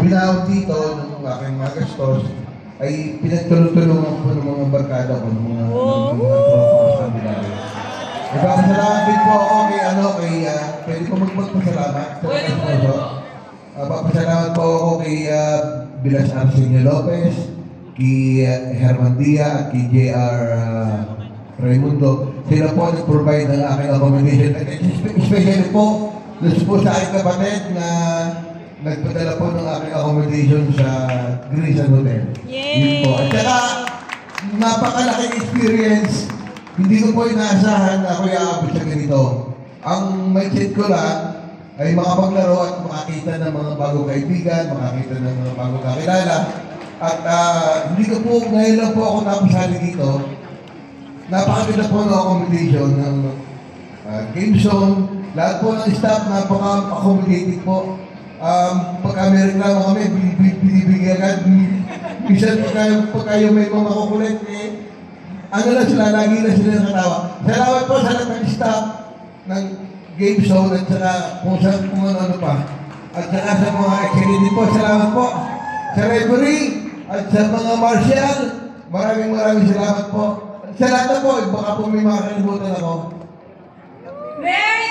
binawag dito ng aking mga gastos ay pinagtulong-tulungan po ng mga barkada ko, ng mga tropa ko sa Binawi. Nagpapasalamat din po ako pwede po magpasalamat sa mga sponsor. Papasalamat po ako kay Bilas Arsenio Lopez, kay Herman Dia at kay J.R. Raimundo. Sila po nag-provide ng aking accommodation. At especially po, sa aking kapatid na nagpadala po ng aking accommodation sa Grayson Hotel. Yun po. At saka, napakalaking experience. Hindi ko po inaasahan na ako iaabot sa ganito. Ang mindset ko lang ay makapaglaro at makakita ng mga bagong kaibigan, makakita ng mga bagong kakilala. At hindi ko po, ngayon lang po ako napasali dito. Napakaganda po ng accommodation ng game zone. Lahat po ng staff, napaka-accommodating po. Pagka may reklamo kami, binibigyan agad. Minsan pag kayo may mga makukulit, lang sila, lagi lang sila nakatawa. Salamat po sa lahat ng staff ng game zone at saka kung ano pa. At saka sa mga executive po, salamat po. Sa referee at sa mga martial, maraming salamat po. Sa lahat na po, baka po may makakalimutan ako. Very